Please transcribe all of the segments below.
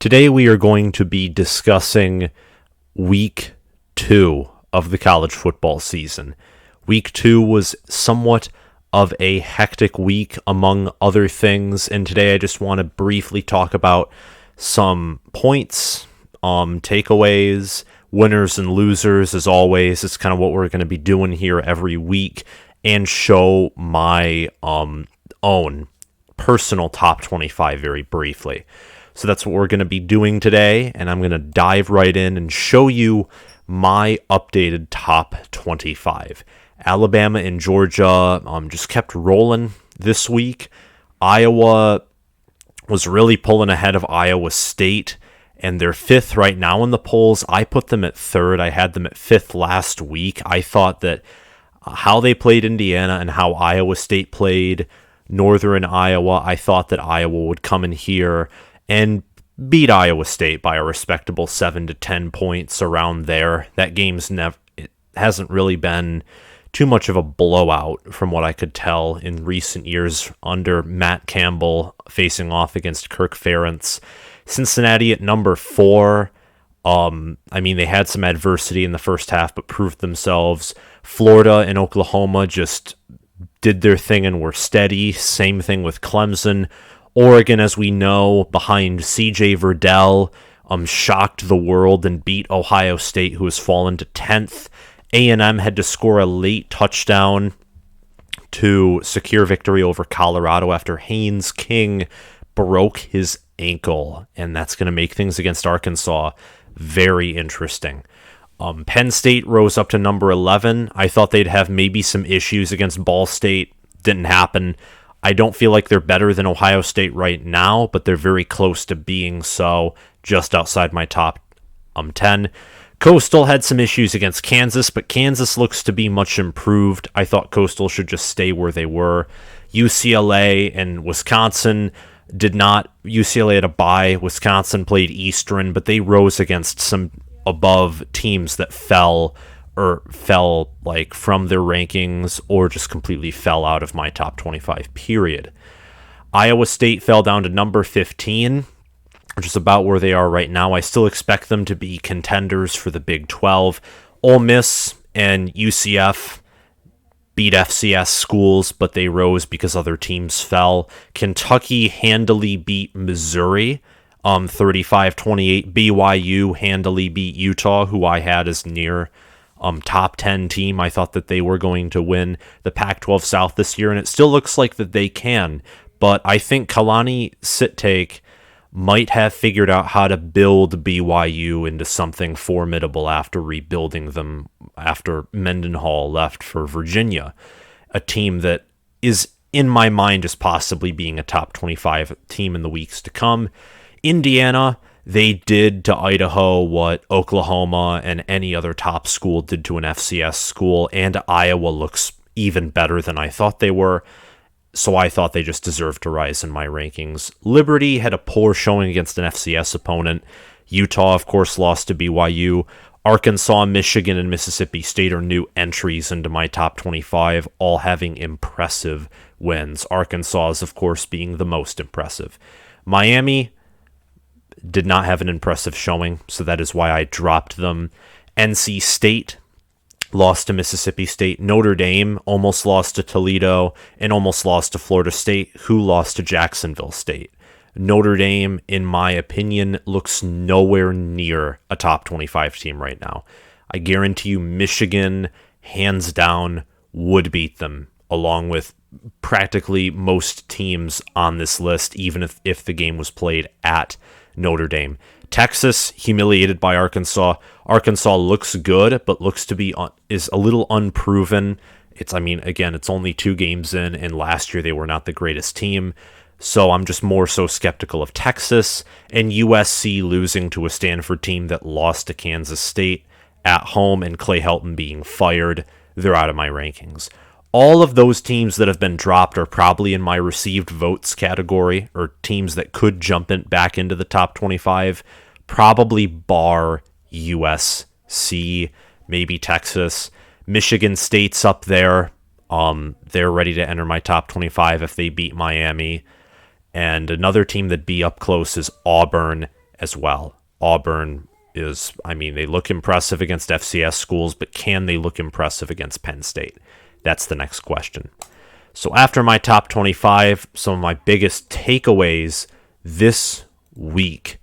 Today we are going to be discussing week 2 of the college football season. Week 2 was somewhat of a hectic week among other things, and today I just want to briefly talk about some points, takeaways, winners and losers. As always, it's kind of what we're going to be doing here every week, and show my own personal top 25 very briefly. So that's what we're going to be doing today, and I'm going to dive right in and show you my updated top 25. Alabama and Georgia just kept rolling this week. Iowa was really pulling ahead of Iowa State, and they're 5th right now in the polls. I put them at 3rd. I had them at 5th last week. I thought that how they played Indiana and how Iowa State played Northern Iowa, I thought that Iowa would come in here and beat Iowa State by a respectable 7 to 10 points around there. That game's it hasn't really been too much of a blowout from what I could tell in recent years under Matt Campbell facing off against Kirk Ferentz. Cincinnati at number 4. They had some adversity in the first half, but proved themselves. Florida and Oklahoma just did their thing and were steady. Same thing with Clemson. Oregon, as we know, behind C.J. Verdell, shocked the world and beat Ohio State, who has fallen to 10th. A&M had to score a late touchdown to secure victory over Colorado after Haynes King broke his ankle, and that's going to make things against Arkansas very interesting. Penn State rose up to number 11. I thought they'd have maybe some issues against Ball State. Didn't happen. I don't feel like they're better than Ohio State right now, but they're very close to being so, just outside my top 10. Coastal had some issues against Kansas, but Kansas looks to be much improved. I thought Coastal should just stay where they were. UCLA and Wisconsin did not. UCLA had a bye. Wisconsin played Eastern, but they rose against some above teams that fell like from their rankings or just completely fell out of my top 25 period. Iowa State fell down to number 15, which is about where they are right now. I still expect them to be contenders for the Big 12. Ole Miss and UCF beat FCS schools, but they rose because other teams fell. Kentucky handily beat Missouri 35-28. BYU handily beat Utah, who I had as near top 10 team. I thought that they were going to win the Pac-12 South this year, and it still looks like that they can. But I think Kalani Sitake might have figured out how to build BYU into something formidable after rebuilding them after Mendenhall left for Virginia, a team that is, in my mind, as possibly being a top 25 team in the weeks to come. Indiana, they did to Idaho what Oklahoma and any other top school did to an FCS school, and Iowa looks even better than I thought they were, so I thought they just deserved to rise in my rankings. Liberty had a poor showing against an FCS opponent. Utah, of course, lost to BYU. Arkansas, Michigan, and Mississippi State are new entries into my top 25, all having impressive wins. Arkansas is, of course, being the most impressive. Miami did not have an impressive showing, so that is why I dropped them. NC State lost to Mississippi State. Notre Dame almost lost to Toledo and almost lost to Florida State, who lost to Jacksonville State. Notre Dame, in my opinion, looks nowhere near a top 25 team right now. I guarantee you Michigan, hands down, would beat them, along with practically most teams on this list, even if the game was played at Notre Dame. Texas, humiliated by Arkansas. Arkansas looks good, but looks to be is a little unproven. It's only 2 games in, and last year they were not the greatest team. So I'm just more so skeptical of Texas. And USC losing to a Stanford team that lost to Kansas State at home, and Clay Helton being fired. They're out of my rankings. All of those teams that have been dropped are probably in my received votes category, or teams that could jump back into the top 25, probably bar USC, maybe Texas. Michigan State's up there. They're ready to enter my top 25 if they beat Miami. And another team that'd be up close is Auburn as well. Auburn is, I mean, they look impressive against FCS schools, but can they look impressive against Penn State? That's the next question. So after my top 25, some of my biggest takeaways this week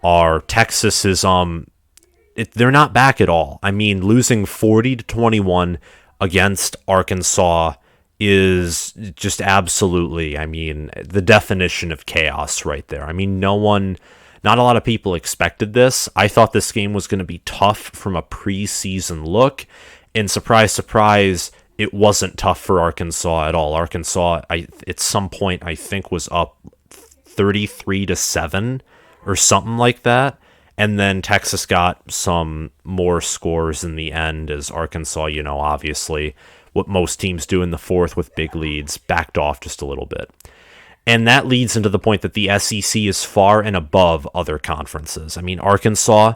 are Texas is they're not back at all. I mean, losing 40-21 against Arkansas is just absolutely, I mean, the definition of chaos right there. I mean, not a lot of people expected this. I thought this game was going to be tough from a preseason look, and surprise, surprise, it wasn't tough for Arkansas at all. Arkansas, at some point, I think was up 33-7 or something like that. And then Texas got some more scores in the end as Arkansas, obviously what most teams do in the fourth with big leads, backed off just a little bit. And that leads into the point that the SEC is far and above other conferences. I mean, Arkansas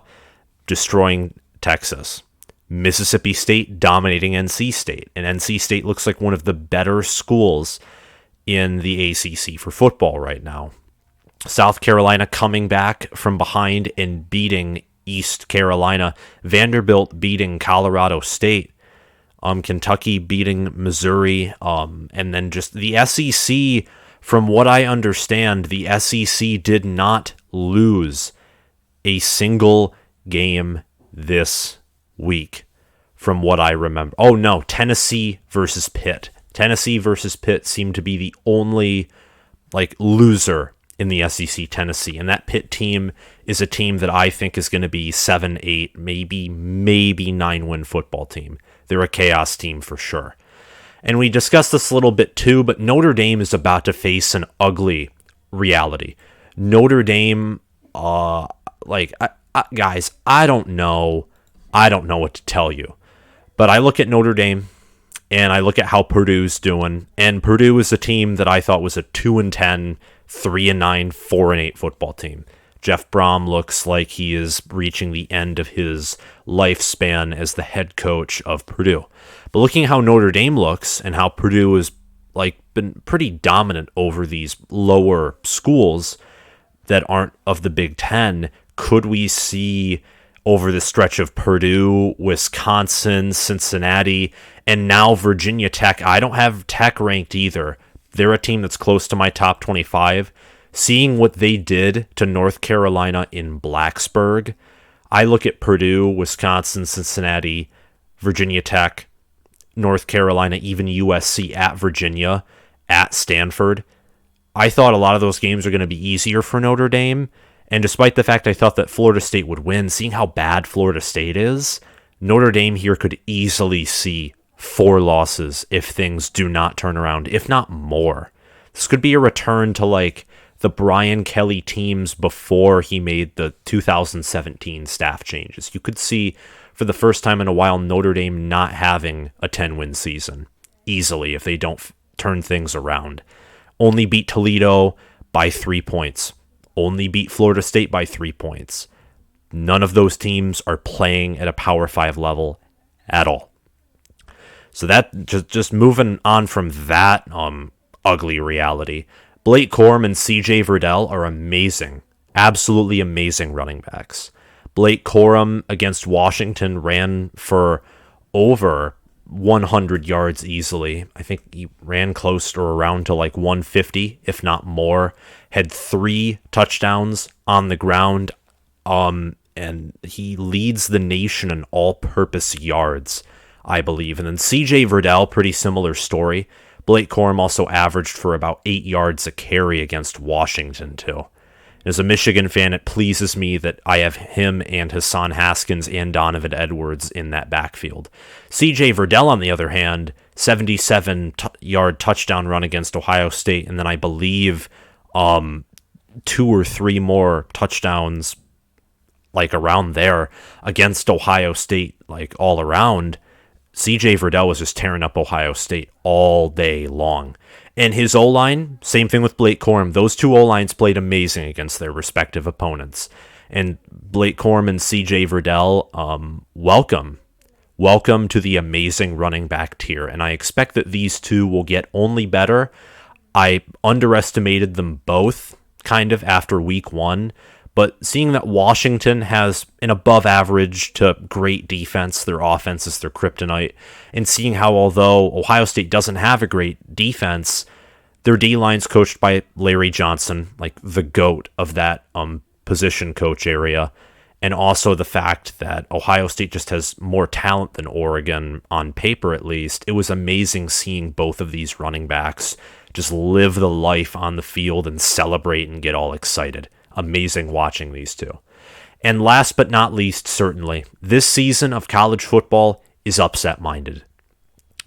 destroying Texas. Mississippi State dominating NC State. And NC State looks like one of the better schools in the ACC for football right now. South Carolina coming back from behind and beating East Carolina. Vanderbilt beating Colorado State. Kentucky beating Missouri. And then just the SEC, from what I understand, the SEC did not lose a single game this week, from what I remember. Oh, no, Tennessee versus Pitt. Tennessee versus Pitt seemed to be the only, loser in the SEC, Tennessee. And that Pitt team is a team that I think is going to be 7-8, maybe 9-win football team. They're a chaos team for sure. And we discussed this a little bit too, but Notre Dame is about to face an ugly reality. Notre Dame, guys, I don't know what to tell you. But I look at Notre Dame, and I look at how Purdue's doing, and Purdue is a team that I thought was a 2-10, 3-9, 4-8 football team. Jeff Brom looks like he is reaching the end of his lifespan as the head coach of Purdue. But looking at how Notre Dame looks and how Purdue has been pretty dominant over these lower schools that aren't of the Big Ten, could we see over the stretch of Purdue, Wisconsin, Cincinnati, and now Virginia Tech? I don't have Tech ranked either. They're a team that's close to my top 25. Seeing what they did to North Carolina in Blacksburg, I look at Purdue, Wisconsin, Cincinnati, Virginia Tech, North Carolina, even USC, at Virginia, at Stanford. I thought a lot of those games are going to be easier for Notre Dame, and despite the fact I thought that Florida State would win, seeing how bad Florida State is, Notre Dame here could easily see 4 losses if things do not turn around, if not more. This could be a return to the Brian Kelly teams before he made the 2017 staff changes. You could see for the first time in a while Notre Dame not having a 10-win season easily if they don't turn things around. Only beat Toledo by 3 points. Only beat Florida State by 3 points. None of those teams are playing at a Power 5 level at all. So that just moving on from that ugly reality, Blake Corum and CJ Verdell are amazing, absolutely amazing running backs. Blake Corum against Washington ran for over 100 yards easily. I think he ran close or around to 150, if not more. Had 3 touchdowns on the ground, and he leads the nation in all-purpose yards, I believe. And then CJ Verdell, pretty similar story. Blake Corum also averaged for about 8 yards a carry against Washington, too. As a Michigan fan, it pleases me that I have him and Hassan Haskins and Donovan Edwards in that backfield. CJ Verdell, on the other hand, 77-yard touchdown run against Ohio State, and then I believe 2 or 3 more touchdowns around there against Ohio State, all around. CJ Verdell was just tearing up Ohio State all day long. And his O-line, same thing with Blake Corum. Those 2 O-lines played amazing against their respective opponents. And Blake Corum and CJ Verdell, welcome to the amazing running back tier. And I expect that these 2 will get only better. I underestimated them both kind of after week 1, But seeing that Washington has an above average to great defense, their offense is their kryptonite, and seeing how although Ohio State doesn't have a great defense, their D-line's coached by Larry Johnson, like the GOAT of that position coach area, and also the fact that Ohio State just has more talent than Oregon, on paper at least. It was amazing seeing both of these running backs just live the life on the field and celebrate and get all excited. Amazing watching these two. And last but not least, certainly, this season of college football is upset-minded.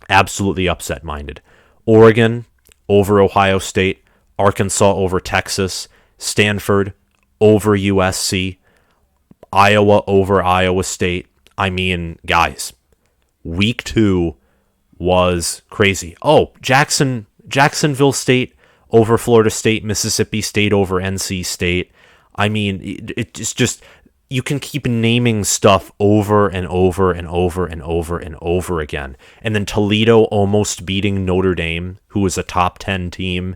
Absolutely upset-minded. Oregon over Ohio State, Arkansas over Texas, Stanford over USC, Iowa over Iowa State. I mean, guys, week 2 was crazy. Oh, Jacksonville State over Florida State, Mississippi State over NC State. I mean, it's just, you can keep naming stuff over and over and over and over and over again. And then Toledo almost beating Notre Dame, who was a top 10 team.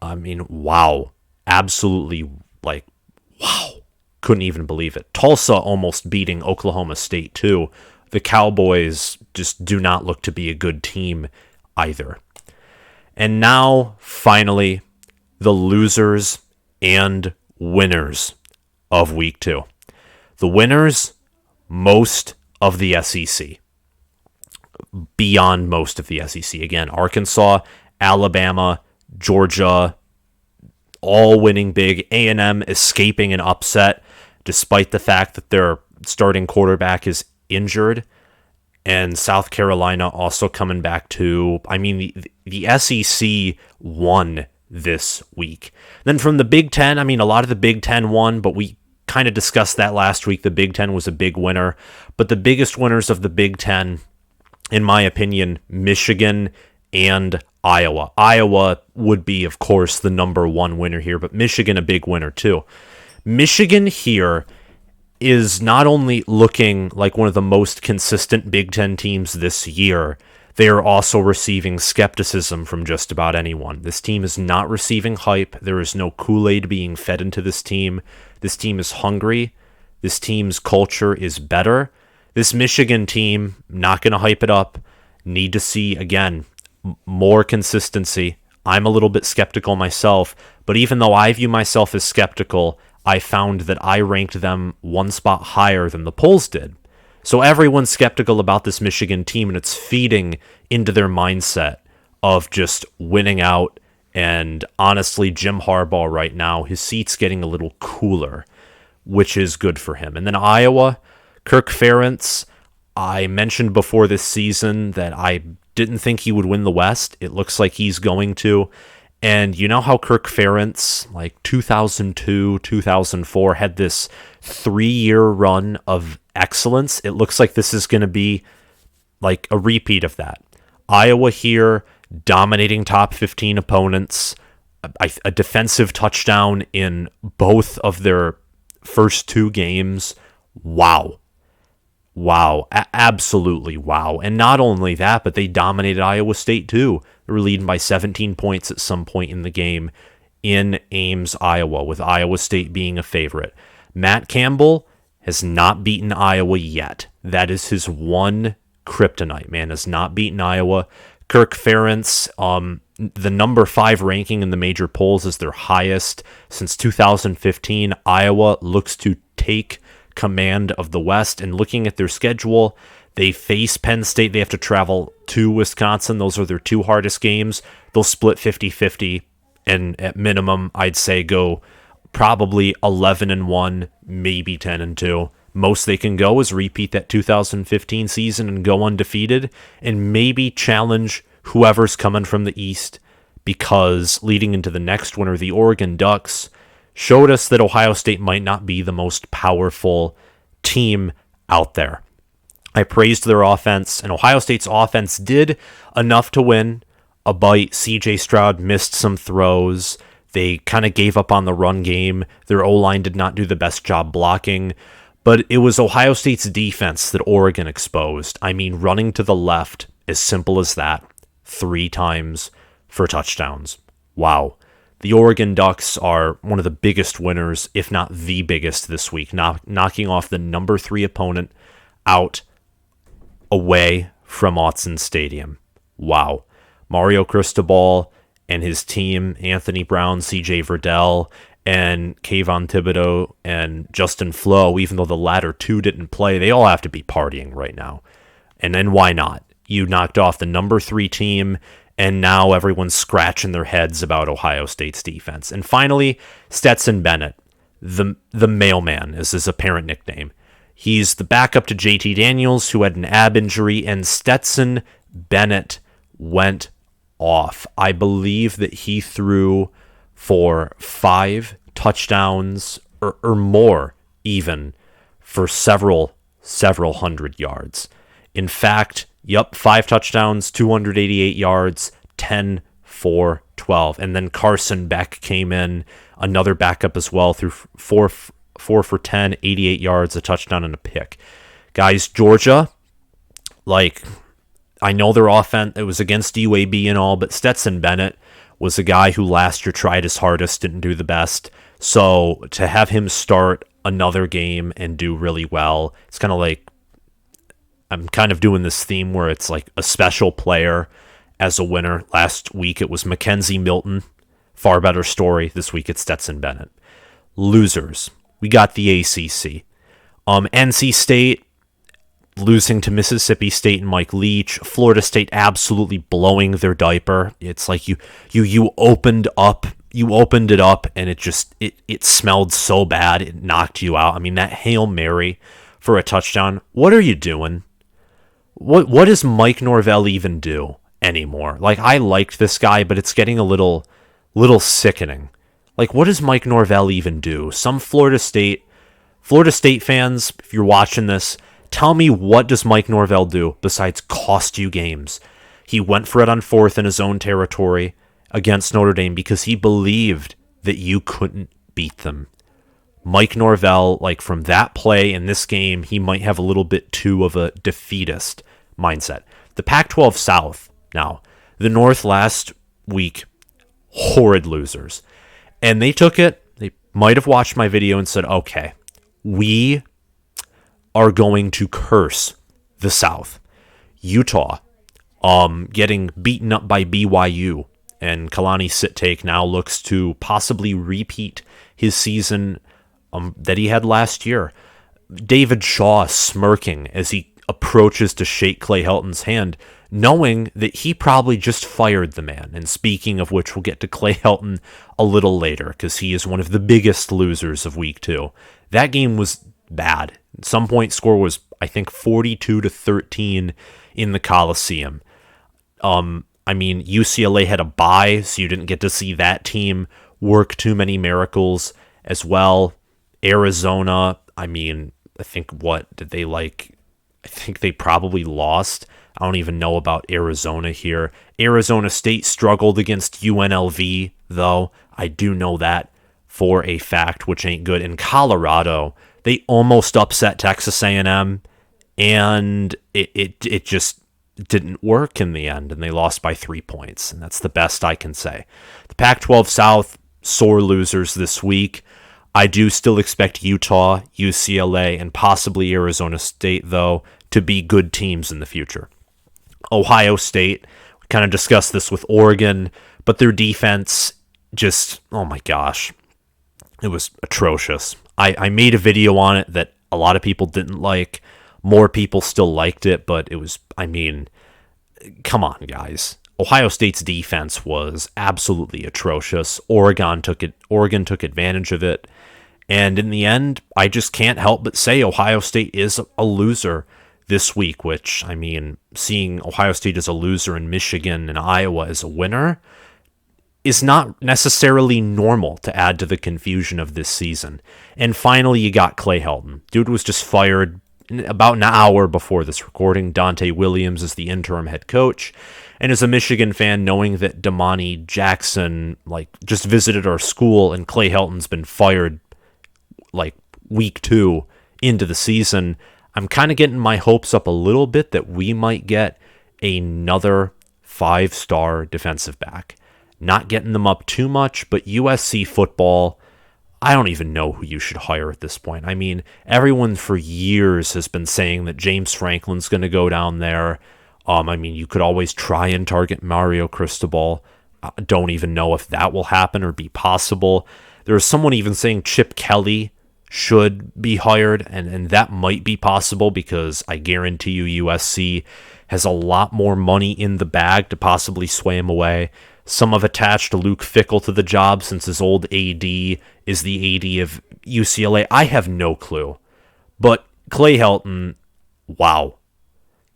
I mean, wow. Absolutely, wow. Couldn't even believe it. Tulsa almost beating Oklahoma State, too. The Cowboys just do not look to be a good team either. And now, finally, the losers and winners of week 2. The winners, most of the SEC. Beyond most of the SEC. Again, Arkansas, Alabama, Georgia, all winning big. A&M escaping an upset, despite the fact that their starting quarterback is injured. And South Carolina also coming back to, I mean, the SEC won this week. Then from the Big Ten, I mean, a lot of the Big Ten won, but we kind of discussed that last week. The Big Ten was a big winner. But the biggest winners of the Big Ten, in my opinion, Michigan and Iowa. Iowa would be, of course, the number one winner here, but Michigan a big winner too. Michigan here is not only looking like one of the most consistent Big Ten teams this year, they are also receiving skepticism from just about anyone. This team is not receiving hype. There is no Kool-Aid being fed into this team. This team is hungry. This team's culture is better. This Michigan team, not going to hype it up. Need to see, again, more consistency. I'm a little bit skeptical myself, but even though I view myself as skeptical, I found that I ranked them one spot higher than the polls did. So everyone's skeptical about this Michigan team, and it's feeding into their mindset of just winning out. And honestly, Jim Harbaugh right now, his seat's getting a little cooler, which is good for him. And then Iowa, Kirk Ferentz, I mentioned before this season that I didn't think he would win the West. It looks like he's going to. And you know how Kirk Ferentz, like 2002, 2004, had this 3-year run of excellence? It looks like this is going to be like a repeat of that. Iowa here, dominating top 15 opponents, a defensive touchdown in both of their first 2 games. Wow. Wow. Absolutely wow. And not only that, but they dominated Iowa State too. They were leading by 17 points at some point in the game in Ames, Iowa, with Iowa State being a favorite. Matt Campbell has not beaten Iowa yet. That is his one kryptonite, man, has not beaten Iowa. Kirk Ferentz, the number 5 ranking in the major polls is their highest since 2015. Iowa looks to take command of the West, and looking at their schedule, they face Penn State. They have to travel to Wisconsin. Those are their 2 hardest games. They'll split 50-50, and at minimum, I'd say go probably 11-1, maybe 10-2. Most they can go is repeat that 2015 season and go undefeated, and maybe challenge whoever's coming from the East, because leading into the next winter, the Oregon Ducks showed us that Ohio State might not be the most powerful team out there. I praised their offense, and Ohio State's offense did enough to win a bite. CJ Stroud missed some throws. They kind of gave up on the run game. Their O-line did not do the best job blocking, but it was Ohio State's defense that Oregon exposed. I mean, running to the left, as simple as that, 3 times for touchdowns. Wow. The Oregon Ducks are one of the biggest winners, if not the biggest this week, knocking off the number 3 opponent out away from Autzen Stadium. Wow. Mario Cristobal and his team, Anthony Brown, CJ Verdell, and Kayvon Thibodeau and Justin Flo, even though the latter two didn't play, they all have to be partying right now. And then why not? You knocked off the number 3 team, and now everyone's scratching their heads about Ohio State's defense. And finally, Stetson Bennett, the mailman is his apparent nickname. He's the backup to JT Daniels, who had an ab injury, and Stetson Bennett went off. I believe that he threw for 5 touchdowns or more, even for several hundred yards. In fact, 5 touchdowns, 288 yards, 10 for 12. And then Carson Beck came in, another backup as well, threw 4 for 10, 88 yards, a touchdown, and a pick. Guys, Georgia, I know their offense, it was against UAB and all, but Stetson Bennett was a guy who last year tried his hardest, didn't do the best. So to have him start another game and do really well, it's kind of like, I'm kind of doing this theme where it's like a special player as a winner. Last week it was Mackenzie Milton, far better story. This week it's Stetson Bennett. Losers, we got the ACC. NC State losing to Mississippi State and Mike Leach. Florida State absolutely blowing their diaper. It's like you opened it up and it smelled so bad it knocked you out. I mean, that Hail Mary for a touchdown. What are you doing? What does Mike Norvell even do anymore? I liked this guy, but it's getting a little sickening. What does Mike Norvell even do? Some Florida State fans, if you're watching this, tell me, what does Mike Norvell do besides cost you games? He went for it on 4th in his own territory against Notre Dame because he believed that you couldn't beat them. Mike Norvell, from that play in this game, he might have a little bit too of a defeatist mindset. The Pac-12 South, now, the North last week, horrid losers. And they took it, they might have watched my video and said, okay, we are going to curse the South. Utah, getting beaten up by BYU, and Kalani Sitake now looks to possibly repeat his season that he had last year. David Shaw smirking as he approaches to shake Clay Helton's hand, knowing that he probably just fired the man. And speaking of which, we'll get to Clay Helton a little later, because he is one of the biggest losers of week 2. That game was bad. At some point, score was, I think, 42-13 in the Coliseum. UCLA had a bye, so you didn't get to see that team work too many miracles as well. Arizona, I think they probably lost. I don't even know about Arizona here. Arizona State struggled against UNLV, though. I do know that for a fact, which ain't good. In Colorado, they almost upset Texas A&M, and it just didn't work in the end, and they lost by 3 points, and that's the best I can say. The Pac-12 South, sore losers this week. I do still expect Utah, UCLA, and possibly Arizona State, though, to be good teams in the future. Ohio State, we kind of discussed this with Oregon, but their defense just, oh my gosh, it was atrocious. I made a video on it that a lot of people didn't like. More people still liked it, but it was, come on, guys. Ohio State's defense was absolutely atrocious. Oregon took advantage of it. And in the end, I just can't help but say Ohio State is a loser this week, which, seeing Ohio State as a loser and Michigan and Iowa as a winner is not necessarily normal to add to the confusion of this season. And finally, you got Clay Helton. Dude was just fired about an hour before this recording. Dante Williams is the interim head coach. And as a Michigan fan, knowing that Damani Jackson just visited our school and Clay Helton's been fired week 2 into the season, I'm kind of getting my hopes up a little bit that we might get another 5-star defensive back. not getting them up too much, but USC football, I don't even know who you should hire at this point. I mean, everyone for years has been saying that James Franklin's going to go down there. I mean, you could always try and target Mario Cristobal. Don't even know if that will happen or be possible. There's someone even saying Chip Kelly should be hired, and that might be possible because I guarantee you USC has a lot more money in the bag to possibly sway him away. Some have attached Luke Fickell to the job since his old AD is the AD of UCLA. I have no clue. But Clay Helton, wow,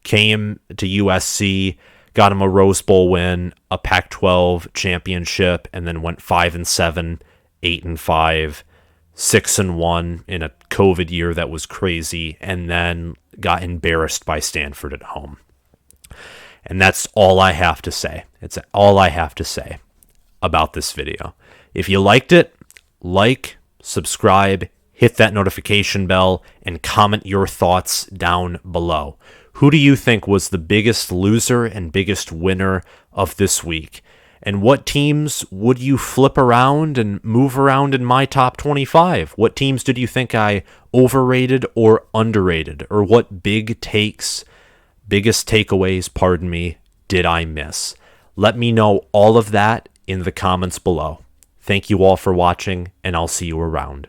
came to USC, got him a Rose Bowl win, a Pac-12 championship, and then went 5-7, 8-5, 6-1 in a COVID year that was crazy, and then got embarrassed by Stanford at home. And that's all I have to say. It's all I have to say about this video. If you liked it, like, subscribe, hit that notification bell, and comment your thoughts down below. Who do you think was the biggest loser and biggest winner of this week? And what teams would you flip around and move around in my top 25? What teams did you think I overrated or underrated? Or what biggest takeaways, did I miss? Let me know all of that in the comments below. Thank you all for watching, and I'll see you around.